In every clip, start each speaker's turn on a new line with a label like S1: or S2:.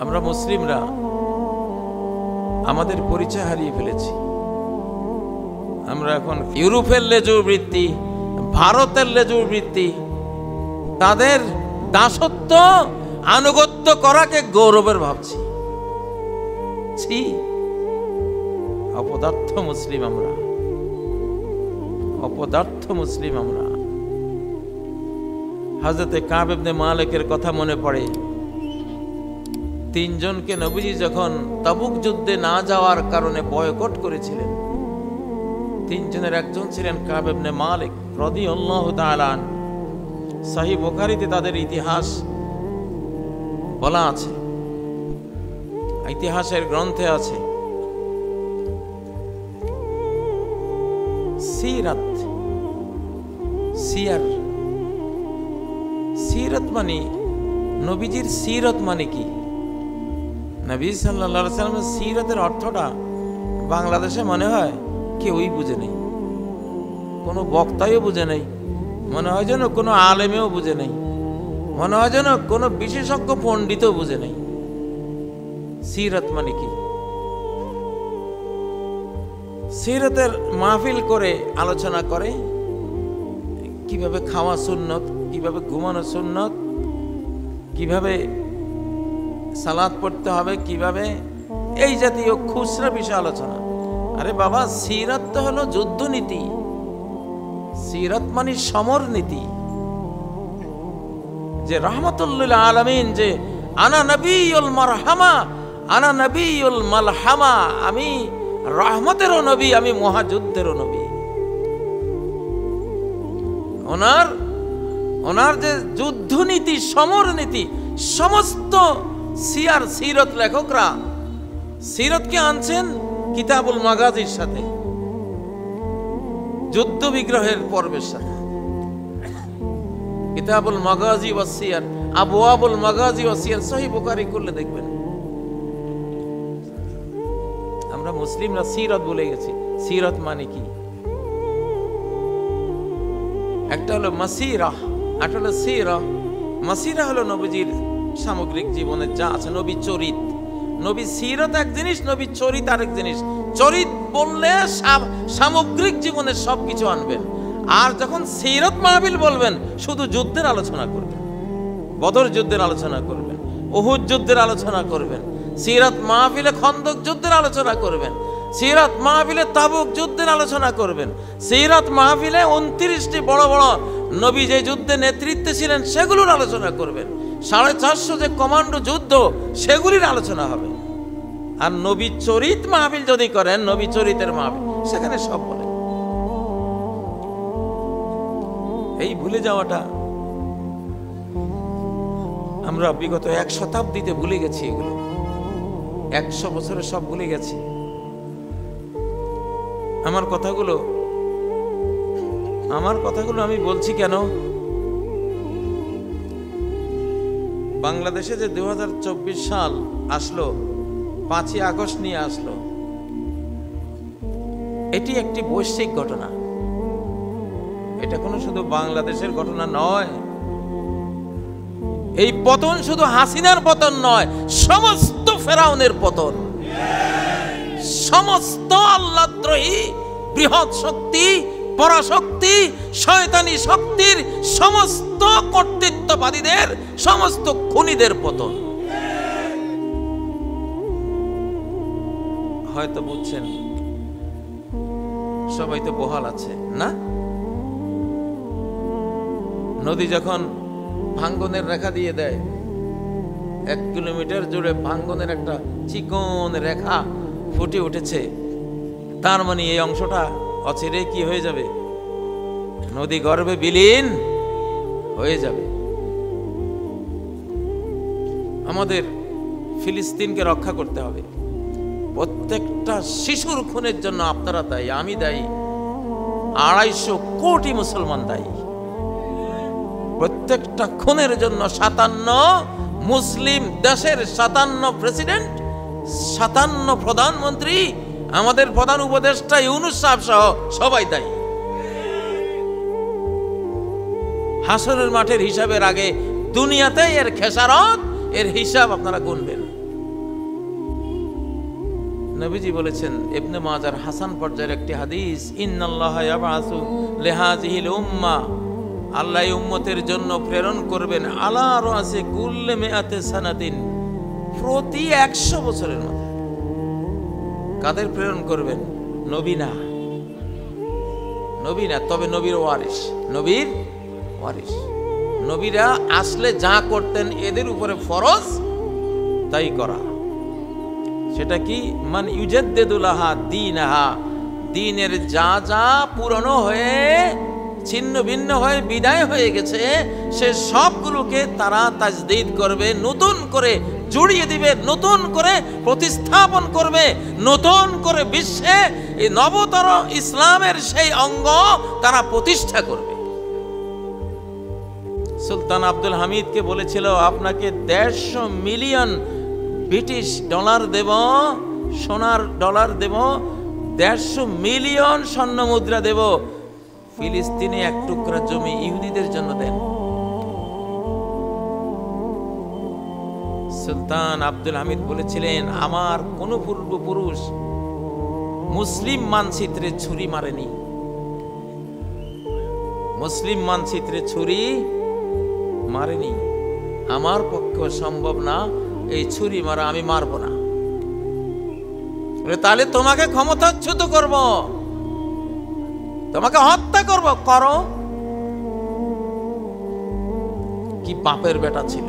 S1: আমরা মুসলিমরা আমাদের পরিচয় হারিয়ে ফেলেছি। আমরা এখন ইউরোপের লেজুর বৃত্তি, ভারতের লেজুর বৃত্তি, তাদের দাসত্ব আনুগত্য করাকে গৌরবের ভাবছি। ছি, অপদার্থ মুসলিম আমরা, অপদার্থ মুসলিম আমরা। হযরতে কাব ইবনে মালিকের কথা মনে পড়ে। তিনজনকে নবীজি যখন তাবুক যুদ্ধে না যাওয়ার কারণে বয়কট করেছিলেন, তিনজনের একজন ছিলেন কাব ইবনে মালিক রাদিয়াল্লাহু তাআলা। সহিহ বুখারীতে তাদের ইতিহাস বলা আছে, ইতিহাসের গ্রন্থে আছে। সিরাত, সিয়ার, সিরাত মানে নবীজির সিরত মানে কি? নবী সাল্লাল্লাহু আলাইহি ওয়াসাল্লামের সিরতের অর্থটা বাংলাদেশে মনে হয় কেউই বুঝে নেই, কোনো বক্তাও বুঝে নেই, মনে হয় যেন কোনো আলেমেও বুঝে নেই, মনে হয় যেন কোনো বিশেষজ্ঞ পণ্ডিতও বুঝে নেই। সিরত মানে কি? সিরতের মাহফিল করে আলোচনা করে কিভাবে খাওয়া সুন্নত, কিভাবে ঘুমানো সুন্নত, কিভাবে সালাত পড়তে হবে, কিভাবে এই জাতীয় খুচরা বিষয় আলোচনা। আরে বাবা, সিরাত তো হলো যুদ্ধনীতি, সিরাত মানে সমর নীতি। যে রাহমাতুল আলামিন, যে আনা নবিয়ুল মারহামা, আনা নবিয়ুল মালহামা, আমি রহমতেরও নবী, আমি মহাযুদ্ধেরও নবী। ওনার যে যুদ্ধনীতি, সমর নীতি, সমস্ত সিরত লেখকরা সিরতকে আনছেন কিতাবুল মাগাজির সাথে, যুদ্ধ বিগ্রহের পর্বের সাথে। কিতাবুল মাগাজি ওয়াস সিয়ার, আবওয়াবুল মাগাজি ওয়াস সিয়ার, সহিহ বুখারী করলে দেখবেন। আমরা মুসলিমরা সিরত বলে গেছি। সিরত মানে কি? একটা হলো মাসিরা, একটা হলো সিরা। মাসিরা হলো নবীজির সামগ্রিক জীবনের যা আছে, নবী চরিত। নবী সিরত এক জিনিস, নবী চরিত আরেক জিনিস। চরিত বললে সামগ্রিক জীবনের সবকিছু আনবেন, আর যখন সিরত মাহফিল বলবেন শুধু যুদ্ধের আলোচনা করবেন, বদর যুদ্ধের আলোচনা করবেন, উহুদ যুদ্ধের আলোচনা করবেন, সিরাত মাহফিলে খন্দক যুদ্ধের আলোচনা করবেন, সিরাত মাহফিলে তাবুক যুদ্ধের আলোচনা করবেন, সিরাত মাহফিলে 29টি বড় বড় নবী যে যুদ্ধে নেতৃত্বে ছিলেন সেগুলোর আলোচনা করবেন, 450 যে কমান্ডো যুদ্ধ সেগুলির আলোচনা হবে। আর নবী চরিত মাহফিল যদি করেন, নবী চরিতের মাহফিল, সেখানে সব বলে। এই ভুলে যাওয়াটা আমরা বিগত 1 শতাব্দীতে ভুলে গেছি। এগুলো 100 বছরে সব ভুলে গেছি। আমার কথাগুলো আমি বলছি কেন? বাংলাদেশে যে 2024 সাল আসলো, 5ই আগস্ট নিয়ে আসলো, এটি একটি বৈশ্বিক ঘটনা। এটা কোনো শুধু বাংলাদেশের ঘটনা নয়। এই পতন শুধু হাসিনার পতন নয়, সমস্ত ফেরাউনের পতন, সমস্ত আল্লাহদ্রোহী বৃহৎ শক্তি, পরাশক্তি, শয়তানি শক্তির সমস্ত কর্তৃত্ববাদীদের, সমস্ত খুনিদের পতন। হয়তো বুঝছেন, সবাই তো বহাল আছে না? নদী যখন ভাঙ্গনের রেখা দিয়ে দেয়, 1 কিলোমিটার জুড়ে ভাঙ্গনের একটা চিকন রেখা ফুটে উঠেছে, তার মানে এই অংশটা অচিরে কি হয়ে যাবে? নদী গর্ভে বিলীন হয়ে যাবে। আমাদের ফিলিস্তিনকে রক্ষা করতে হবে। প্রত্যেকটা শিশুর খুনের জন্য আপনারা দায়ী, আমি দায়ী, 250 কোটি মুসলমান দায়ী। প্রত্যেকটা খুনের জন্য 57 মুসলিম দেশের 57 প্রেসিডেন্ট, 57 প্রধানমন্ত্রী, আমাদের প্রধান উপদেষ্টা ইউনূস সাহেব সহ সবাই দায়ী। হাসরের মাঠের হিসাবের আগে দুনিয়াতে এর খেসারত, এর হিসাব আপনারা গুনবেন। নবীজি বলেছেন, ইবনে মাজার হাসান পর্যায়ের একটি হাদিস, ইন্নাল্লাহা ইয়াবআসু লিহাযিহিল উম্মাহ, আল্লাহ এই উম্মতের জন্য প্রেরণ করবেন আলা রাসি কুল্লি মিআতি সানাতিন, প্রতি 100 বছরের মধ্যে। কাদের প্রেরণ করবেন? নবী না, নবী না, তবে নবীর ওয়ারিস, নবীর ওয়ারিস। নবীরা আসলে যা করতেন এদের উপরে ফরজ তাই করা। সেটা কি? মান ইউজাদ্দিদু লাহা দীনাহা, দ্বীনের যা যা পুরনো হয়ে ছিন্ন ভিন্ন হয়ে বিদায় হয়ে গেছে সে সবগুলোকে তারা তাজদীদ করবে, নতুন করে জড়িয়ে দিবে, নতুন করে প্রতিস্থাপন করবে, নতুন করে বিশ্বে এই নবতর ইসলামের সেই অঙ্গ তারা প্রতিষ্ঠা করবে। সুলতান আব্দুল হামিদকে বলেছিল, আপনাকে 150 মিলিয়ন ব্রিটিশ ডলার দেব, সোনার ডলার দেব, 150 মিলিয়ন স্বর্ণ মুদ্রা দেব, ফিলিস্তিনে এক টুকরা জমি ইহুদিদের জন্য দেন। সুলতান আব্দুল হামিদ বলেছিলেন, আমার কোন পূর্বপুরুষ মুসলিম মানচিত্রে ছুরি মারেনি, মুসলিম মানচিত্রে ছুরি মারেনি, আমার পক্ষে সম্ভব না এই ছুরি মারা, আমি মারব না। তাহলে তোমাকে ক্ষমতাচ্যুত করব, তোমাকে হত্যা করব, করো। কি পাপের বেটা ছিল।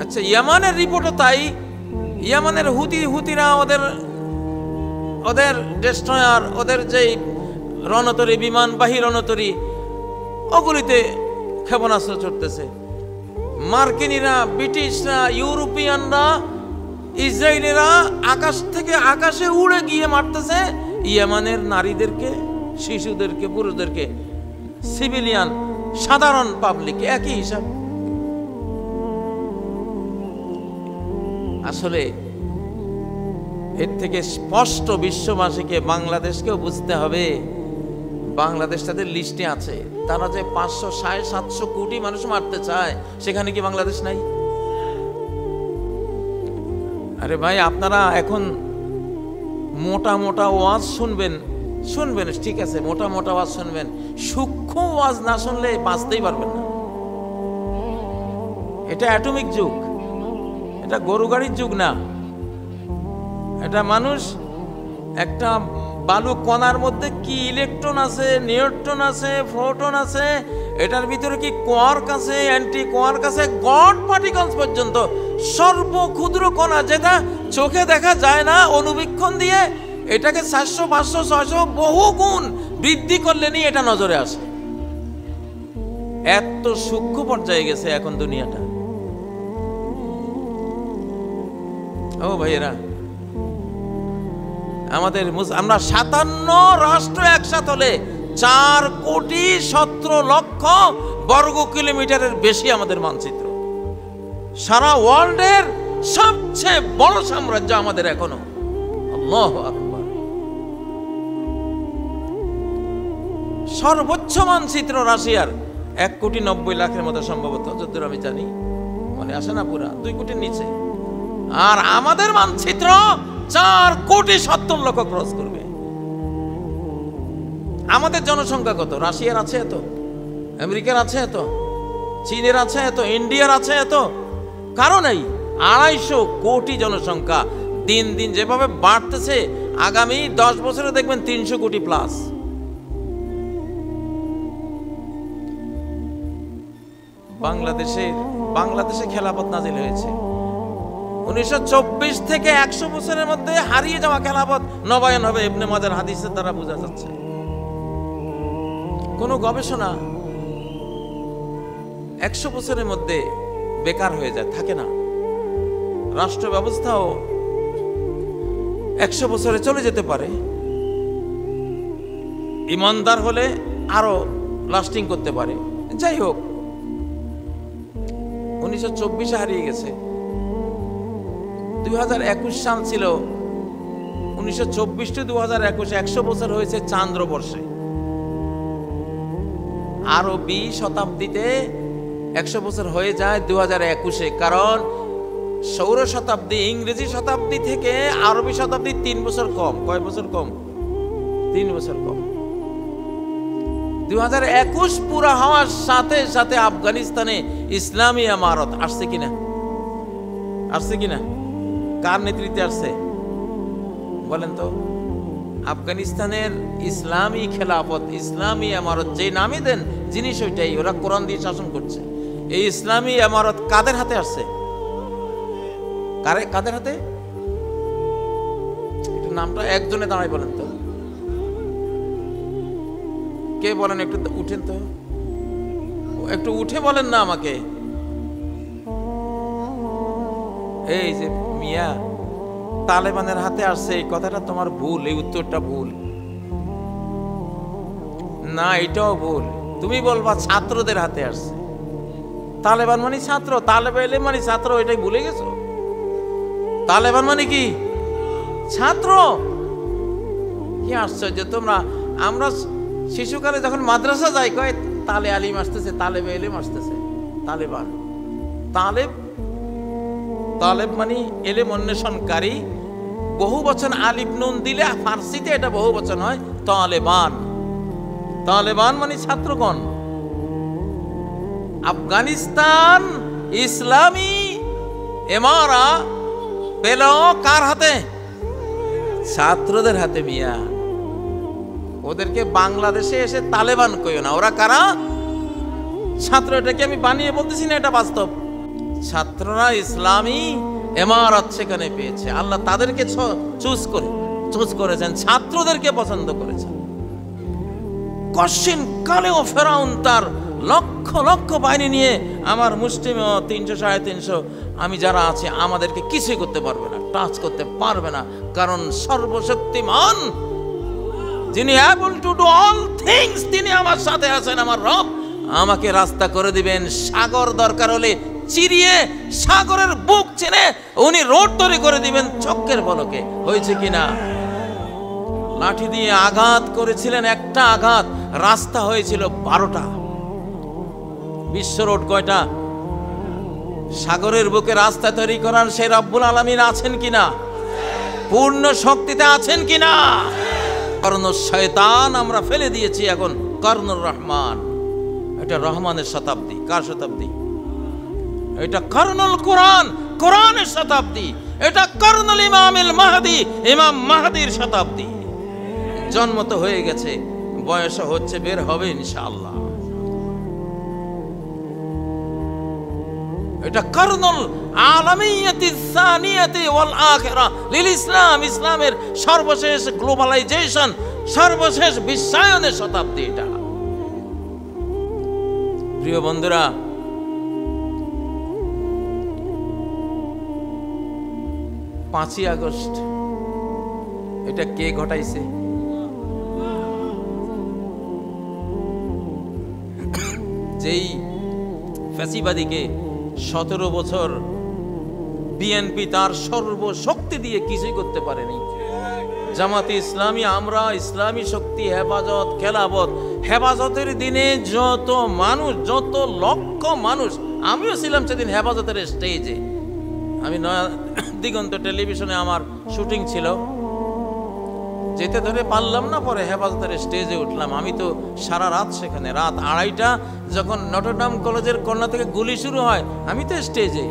S1: আচ্ছা, ইয়ামানের রিপোর্টও তাই। ইয়ামানের হুতিরা ওদের ডেস্ট্রয়ার, ওদের যে রণতরী, বিমানবাহী রণতরী, ওগুলিতে ক্ষেপণাস্ত্র ছড়তেছে। মার্কিনীরা, ব্রিটিশরা, ইউরোপিয়ানরা, ইসরায়েলিরা আকাশ থেকে আকাশে উড়ে গিয়ে মারতেছে ইয়ামানের নারীদেরকে, শিশুদেরকে, পুরুষদেরকে, সিভিলিয়ান, সাধারণ পাবলিক, একই হিসাব। আসলে এর থেকে স্পষ্ট বিশ্ববাসীকে, বাংলাদেশকেও বুঝতে হবে, বাংলাদেশ তাদের লিস্টে আছে। তারা যে 560-700 কোটি মানুষ মারতে চায়, সেখানে কি বাংলাদেশ নাই? আরে ভাই, আপনারা এখন মোটা মোটা ওয়াজ শুনবেন, ঠিক আছে, মোটা মোটা ওয়াজ শুনবেন, সূক্ষ্ম ওয়াজ না শুনলে বাঁচতেই পারবেন না। এটা অ্যাটমিক যুগ, এটা গরু গাড়ির যুগ না। এটা মানুষ একটা বালু কণার মধ্যে কি ইলেকট্রন আছে, নিউট্রন আছে, প্রোটন আছে, এটার ভিতরে কি কোয়ার্ক আছে, অ্যান্টি কোয়ার্ক আছে, গড পার্টিকলস পর্যন্ত, সর্বক্ষুদ্র কণা যেটা চোখে দেখা যায় না, অনুবীক্ষণ দিয়ে এটাকে 400, 500, 600 বহু গুণ বৃদ্ধি করলে নিয়ে এটা নজরে আসে। এত সূক্ষ্ম পর্যায়ে গেছে এখন দুনিয়াটা। ও ভাইয়েরা, আমরা 57 রাষ্ট্র একসাথে হলে 4,17,00,000 বর্গ কিলোমিটারের বেশি আমাদের মানচিত্র। সারা ওয়ার্ল্ডের সবচেয়ে বড় সাম্রাজ্য আমাদের এখনো। আল্লাহু আকবার। সর্বোচ্চ মানচিত্র রাশিয়ার 1,90,00,000 মতো সম্ভবত, যতদূর আমি জানি, মানে আসে না, পুরা 2 কোটির নিচে। আর আমাদের মানচিত্র 4,70,00,000 ক্রস করবে। আমাদের জনসংখ্যা কত? রাশিয়ার আছে এত, আমেরিকার আছে এত, চীনের আছে এত, ইন্ডিয়ার আছে এত, কারণ এই 250 কোটি জনসংখ্যা দিন দিন যেভাবে বাড়তেছে, আগামী 10 বছরে দেখবেন 300 কোটি প্লাস। বাংলাদেশে খেলাফত নাজিল হয়েছে 1924 থেকে 100 বছরের মধ্যে হারিয়ে যাওয়া খেলাফত নবায়ন হবে, ইবনে মাজার হাদিসের দ্বারা বোঝা যাচ্ছে। কোনো গবেষণা 100 বছরের মধ্যে বেকার হয়ে যায়, থাকে না। রাষ্ট্র ব্যবস্থাও 100 বছরে চলে যেতে পারে, ইমানদার হলে আরো লাস্টিং করতে পারে। যাই হোক, 1924 হারিয়ে গেছে। 2021 সাল ছিল, 1924 টু 2021 100 বছর হয়েছে চান্দ্রবর্ষে। আরো 20 শতাব্দীতে 100 বছর হয়ে যায় 2021-এ, কারণ সৌর শতাব্দী, ইংরেজি শতাব্দী থেকে আরবি শতাব্দী 3 বছর কম। কয় বছর কম? 3 বছর কম। 2021 পুরা হওয়ার সাথে সাথে আফগানিস্তানে ইসলামী ইমারত আসছে কিনা? আসছে কিনা? কার নেতৃত্বে আসছে বলেন তো? আফগানিস্তানের ইসলামী খেলাফত, ইসলামী ইমারত, যে নামই দেন জিনিস ওইটাই, ওরা কোরআন দিয়ে শাসন করছে। এই ইসলামী ইমারত কাদের হাতে আসছে? কাদের হাতে? একটু নামটা একজনে দাঁড়াই বলেন তো, কে বলেন? একটু উঠেন তো, একটু উঠে বলেন না আমাকে। এই যে মিয়া, তালেবানের হাতে আসছে, এই কথাটা তোমার ভুল, এই উত্তরটা ভুল না, এটাও ভুল। তুমি বলবা ছাত্রদের হাতে আসছে। তালেবান মানে ছাত্র, তালেবান মানে ছাত্র, এটাই ভুলে গেছো? তালেবান মানে কি? ছাত্র। কি আশ্চর্য তোমরা! আমরা শিশুকালে যখন মাদ্রাসা যাই, কয় তালে আলিম আসতেছে, তালেব এলেম আসতেছে। তালেবান, তালেব মানে এলেম অন্বেষণকারী। বহু বচন আলিফ নুন দিলে ফার্সিতে এটা বহু বচন হয় তালেবান। তালেবান মানে ছাত্রগণ। আফগানিস্তান ইসলামী এমারা পেল কার হাতে? ছাত্রদের হাতে। মিয়া, ওদেরকে বাংলাদেশে এসে তালেবান কইও না। ওরা কারা? ছাত্র। এটাকে আমি বানিয়ে বলতেছি না, এটা বাস্তব। ছাত্ররা ইসলামী ইমারত সেখানে পেয়েছে। আল্লাহ তাদেরকে চুজ করেছেন, ছাত্রদেরকে পছন্দ করেছেন। কশিন কালেও ফেরাউন তার লক্ষ লক্ষ বাহিনী নিয়ে আমার মুসলিম 300 350 আমি যারা আছে আমাদেরকে কিছুই করতে পারবে না, টাচ করতে পারবে না। কারণ সর্বশক্তিমান, যিনি able to do all things, তিনি আমার সাথে আছেন। আমার রব আমাকে রাস্তা করে দিবেন। সাগর দরকার হলে চিরিয়ে সাগরের বুক চেনে উনি রোড তৈরি করে দিবেন চক্কের পলকে। হয়েছে কিনা? লাঠি দিয়ে আঘাত করেছিলেন, একটা আঘাত, রাস্তা হয়েছিল 12টা। বিশ্ব রোড কয়টা? সাগরের বুকে রাস্তা তৈরি করার সেই রব্বুল আলামিন আছেন কিনা? পূর্ণ শক্তিতে আছেন কিনা? কর্ণ শয়তান আমরা ফেলে দিয়েছি, এখন কর্ণুর রহমান। এটা রহমানের শতাব্দী। কার শতাব্দী? এটা কর্ণুল কোরআন, কোরআনের শতাব্দী। এটা কর্ণুল ইমামিল মাহদি, ইমাম মাহদির শতাব্দী। জন্ম তো হয়ে গেছে, বয়স হচ্ছে, বের হবে ইনশাআল্লাহ। এটা কর্ণুল আলামিয়াতি সানিয়াতি ওয়াল আখিরা লিল ইসলাম, ইসলামের সর্বশেষ গ্লোবালাইজেশন, সর্বশেষ বিশ্বায়নের শতাব্দী এটা। প্রিয় বন্ধুরা, 5ই আগস্ট এটা কে ঘটাইছে? যেই ফ্যাসিবাদীকে 17 বছর বিএনপি তার সর্বশক্তি দিয়ে কিছুই করতে পারেনি। জামাতে ইসলামী, আমরা ইসলামী শক্তি হেফাজত, খেলাফত, হেফাজতের দিনে যত মানুষ, যত লক্ষ মানুষ, আমিও ছিলাম সেদিন হেফাজতের স্টেজে। আমি দিগন্ত টেলিভিশনে আমার শুটিং ছিল, যেতে ধরে পারলাম না, পরে হেফাজতের স্টেজে উঠলাম। আমি তো সারা রাত সেখানে, রাত 2:30 যখন নটরডাম কলেজের কর্নার থেকে গুলি শুরু হয়, আমি তো স্টেজে,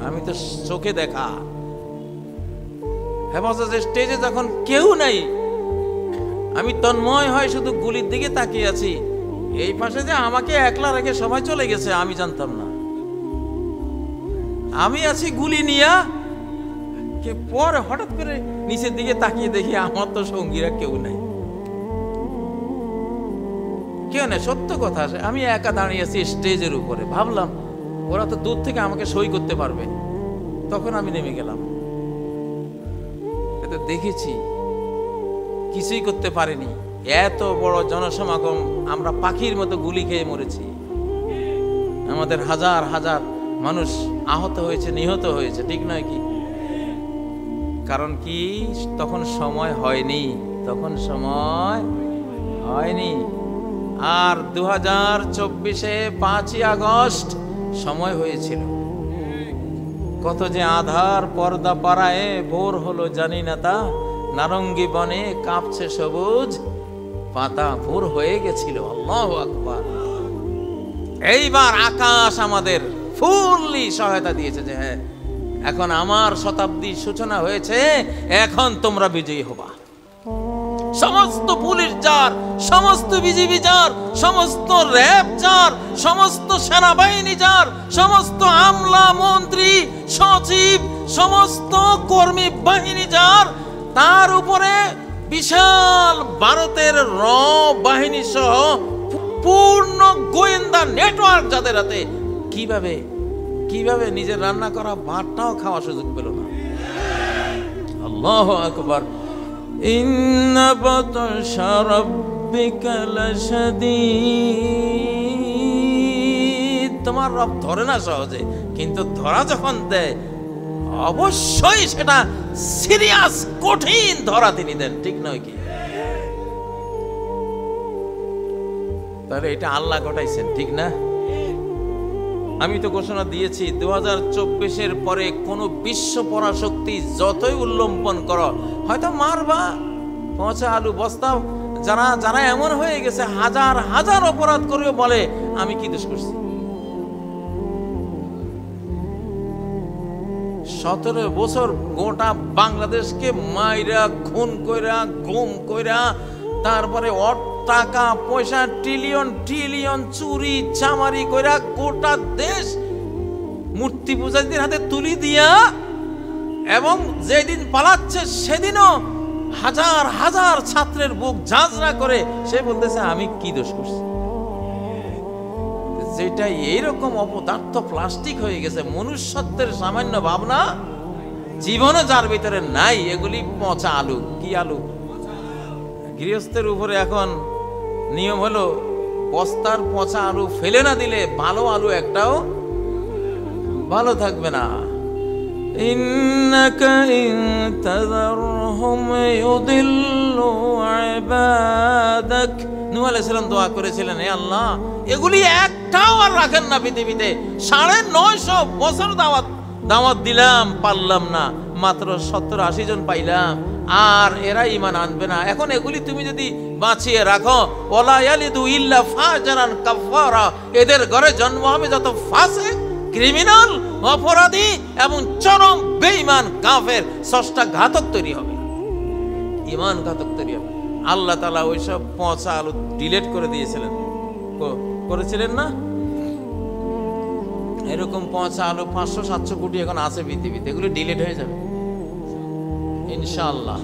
S1: আমি তো চোখে দেখা। হেফাজতের স্টেজে যখন কেউ নাই, আমি তন্ময় হয় শুধু গুলির দিকে তাকিয়ে আছি। এই পাশে যে আমাকে একলা রেখে সবাই চলে গেছে আমি জানতাম না। আমি আছি গুলি নিয়া, পরে হঠাৎ করে নিচের দিকে তাকিয়ে দেখি আমার তো সঙ্গীরা কেউ নাই, কেউ নাই। সত্য কথা, আমি একা দাঁড়িয়ে আছি স্টেজের উপরে। ভাবলাম ওরা তো দূর থেকে আমাকে সই করতে পারবে, তখন আমি নেমে গেলাম। এটা দেখেছি, কিছুই করতে পারিনি। এত বড় জনসমাগম, আমরা পাখির মতো গুলি খেয়ে মরেছি। আমাদের হাজার হাজার মানুষ আহত হয়েছে, নিহত হয়েছে, ঠিক নয় কি? কারণ কি? তখন সময় হয়নি, তখন সময় হয়নি। আর 2024-এ 5ই আগস্ট সময় হয়েছিল। কত যে আধার পর্দা পাড়ায় ভোর হলো জানি না তা, নারঙ্গী বনে কাঁপছে সবুজ পাতা, ভোর হয়ে গেছিল। আল্লাহু আকবার। এইবার আকাশ আমাদের ফুললি সহায়তা দিয়েছে যে হ্যাঁ, এখন আমার শতাব্দীর সূচনা হয়েছে, এখন তোমরা বিজয়ী হবা। সমস্ত পুলিশ যার, সমস্ত বিজিবি যার, সমস্ত র্যাব যার, সমস্ত সেনাবাহিনী যার, সমস্ত আমলা মন্ত্রী সচিব, সমস্ত কর্মী বাহিনী যার, তার উপরে বিশাল ভারতের র বাহিনী সহ পূর্ণ গোয়েন্দা নেটওয়ার্ক যাদের হাতে, কিভাবে নিজের রান্না করা ভাতটাও খাওয়ার সুযোগ পেল না। আল্লাহু আকবার। ইন্না বাতশা রাব্বিকা লাশাদীদ। তোমার রব ধরে না সহজে, কিন্তু ধরা যখন দেয় অবশ্যই সেটা সিরিয়াস, কঠিন ধরা তিনি দেন, ঠিক নয় কি? তাহলে এটা আল্লাহ ঘটাইছেন, ঠিক না? আমি তো ঘোষণা দিয়েছি 2024-এর পরে কোন বিশ্ব পরাশক্তি যতই উল্লম্বন করো, হয়তো মারবা, পচা আলু বস্তা, যারা এমন হয়ে গেছে হাজার হাজার অপরাধ করেও বলে আমি কি দোষ করছি। 17 বছর গোটা বাংলাদেশকে মাইরা, খুন কইরা, গুম কইরা, তারপরে টাকা পয়সা ট্রিলিয়ন চুরি চামারি কইরা গোটা দেশ মূর্তি পূজারীদের হাতে তুলি দিয়া, এবং যেদিন পালাচ্ছে সেদিনও হাজার হাজার ছাত্রের বুক ঝাঁঝরা করে সে বলতেছে আমি কি দোষ করছি। যেটা এইরকম অপদার্থ প্লাস্টিক হয়ে গেছে, মনুষ্যত্বের সামান্য ভাবনা জীবনে যার ভিতরে নাই, এগুলি পচা আলু। কি আলু? গৃহস্থের উপরে এখন নিয়ম হলো বস্তার পচা আলু ফেলে না দিলে ভালো আলু একটাও ভালো থাকবে না। ইন্নাকা ইনতাযারহুম ইউদিল্লু ইবাদাক। নূহ আলাইহিস সালাম দোয়া করেছিলেন, হে আল্লাহ, এগুলি একটাও আর রাখেন না পৃথিবীতে। 950 বছর দাওয়াত দিলাম, পারলাম না, মাত্র 70-80 জন পাইলাম, আর এরা ঈমান আনবে না। এখন এগুলি তুমি যদি বাঁচিয়ে রাখো, ওয়ালা ইয়ালিদু ইল্লা ফাজারান কাফারা, এদের ঘরে জন্ম হবে যত ফাসিক, ক্রিমিনাল, অপরাধী এবং চরম বেঈমান কাফের, স্রষ্টা ঘাতক তৈরি হবে, ঈমান ঘাতক তৈরি হবে। আল্লাহ তাআলা ওইসব পচা আলু ডিলিট করে দিয়েছিলেন, করেছিলেন না? এরকম পচা আলু 500-700 কোটি এখন আছে পৃথিবীতে, এগুলো ডিলিট হয়ে যাবে ইনশাআল্লাহ।